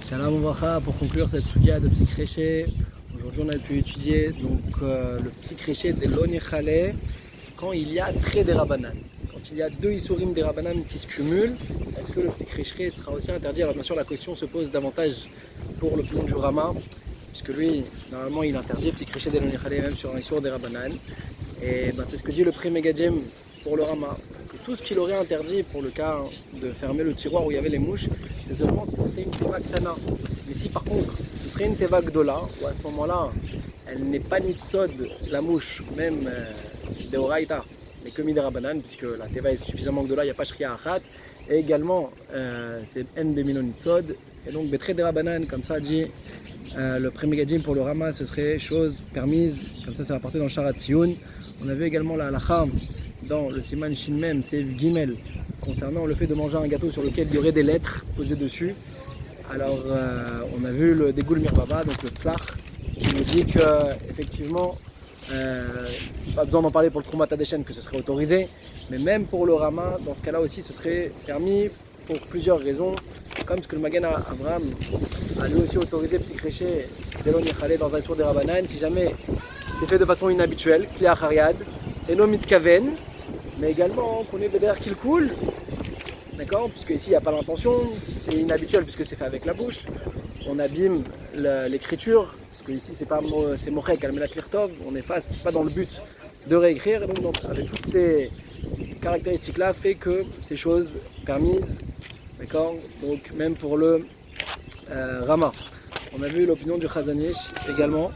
Shalom Ouvracha, pour conclure cette sugia de Psychréché, aujourd'hui on a pu étudier le Psychréché de l'Onichale quand il y a très des Rabbanan. Quand il y a deux Issourim des Rabbanan qui se cumulent, est-ce que le Psychréché sera aussi interdit? Alors bien sûr la question se pose davantage pour l'opinion du Rama, puisque lui, normalement il interdit le Psychréché de l'Onichale même sur un Issour des Rabbanan. Et c'est ce que dit le Pri Megadim pour le Rama, que tout ce qu'il aurait interdit pour le cas de fermer le tiroir où il y avait les mouches, c'est seulement si c'était une teva ktana. Mais si par contre ce serait une teva gdola, où à ce moment-là elle n'est pas nitzod, la mouche, même de oraita, mais que midirabanan, puisque la teva est suffisamment gdola, il n'y a pas shria achat, et également c'est en bemino nitzod, et donc betre de rabanan, comme ça dit le prémégadim pour le Rama, ce serait chose permise, comme ça c'est rapporté dans le Sharat Tziyun. On a vu également la halakha dans le Siman Shin Mem, c'est Gimel, concernant le fait de manger un gâteau sur lequel il y aurait des lettres posées dessus. Alors on a vu le Dégoul Mirbaba, donc le Tzlach, qui nous dit qu'effectivement, pas besoin d'en parler pour le Troumat Hadeshen que ce serait autorisé, mais même pour le Rama, dans ce cas-là aussi, ce serait permis pour plusieurs raisons, comme ce que le Magen Avraham a lui aussi autorisé Psychréché d'Elon Yechale dans un Issour des Rabbanan, si jamais c'est fait de façon inhabituelle, Kli Achariad, Eno Mitkaven, mais également qu'on ait Beder qu'il coule, d'accord, puisque ici il n'y a pas l'intention, c'est inhabituel puisque c'est fait avec la bouche, on abîme l'écriture, parce que ici c'est Mochek, Almelat Lirtov, on efface pas dans le but de réécrire, et donc avec toutes ces caractéristiques-là, fait que ces choses permises, d'accord, donc même pour le Rama. On a vu l'opinion du Chazanish également,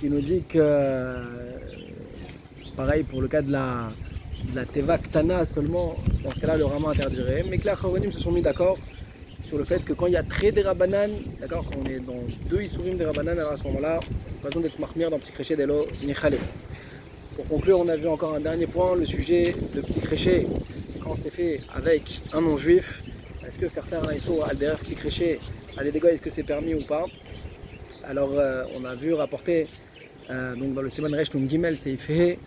qui nous dit que, pareil pour le cas de la teva ktana seulement, dans ce cas-là le Rama interdirait, mais que les Achronim se sont mis d'accord sur le fait que quand il y a très des Rabbanan, d'accord, quand on est dans deux Issourim des Rabbanan, alors à ce moment-là, pas besoin d'être mahmir dans Psychréché d'Elo Nichale. Pour conclure, on a vu encore un dernier point, le sujet de Psychréché, quand c'est fait avec un non-juif, est-ce que faire un Issour al derrière Psychréché, à les dégâts, est-ce que c'est permis ou pas? Alors on a vu rapporter donc dans le Siman Resh Tum Gimel, c'est fait.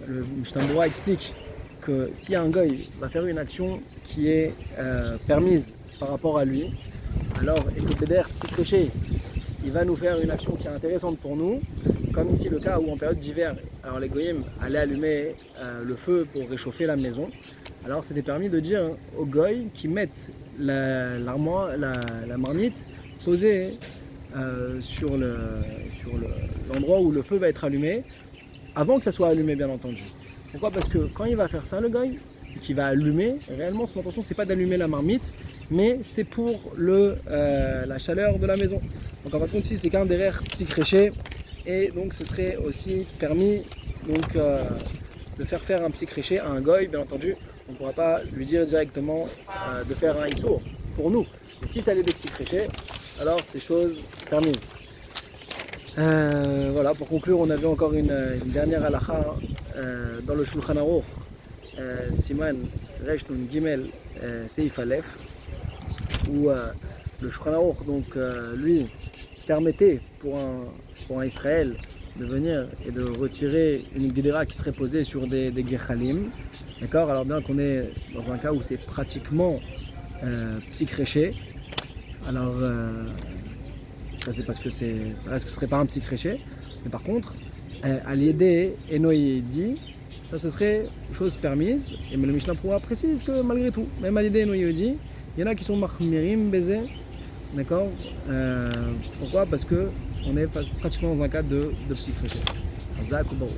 Le Mishnah Berurah explique que si un goy va faire une action qui est permise par rapport à lui, alors et que Beder Psychréché, il va nous faire une action qui est intéressante pour nous, comme ici le cas où en période d'hiver, alors les goyim allaient allumer le feu pour réchauffer la maison. Alors c'était permis de dire aux goy qui mettent la marmite posée sur l'endroit où le feu va être allumé, avant que ça soit allumé bien entendu. Pourquoi? Parce que quand il va faire ça le goy, qui va allumer, réellement son intention c'est pas d'allumer la marmite, mais c'est pour la chaleur de la maison. Donc en fin de compte ici c'est qu'un derrière Psychréché, et donc ce serait aussi permis donc, de faire un Psychréché à un goy, bien entendu. On ne pourra pas lui dire directement de faire un Issour pour nous. Mais si ça allait des Psychréché, alors c'est chose permise. Voilà, pour conclure, on avait encore une dernière halakha dans le Shulchan Aruch, Siman Resh Nun Gimel Seif Aleph, où le Shulchan Aruch donc lui permettait pour un Israël de venir et de retirer une guédéra qui serait posée sur des gechalim, d'accord. Alors bien qu'on est dans un cas où c'est pratiquement Psychréché, alors ça c'est parce que ça reste que ce serait pas un Psychréché, mais par contre à l'aider Enoyedi, ça ce serait chose permise, et le Mishnah Berurah précise que malgré tout, même à l'aider Enoyedi, il y en a qui sont mahmirim baiser, d'accord. Pourquoi? Parce que on est pratiquement dans un cas de Psychréché. Zak ou Baruch.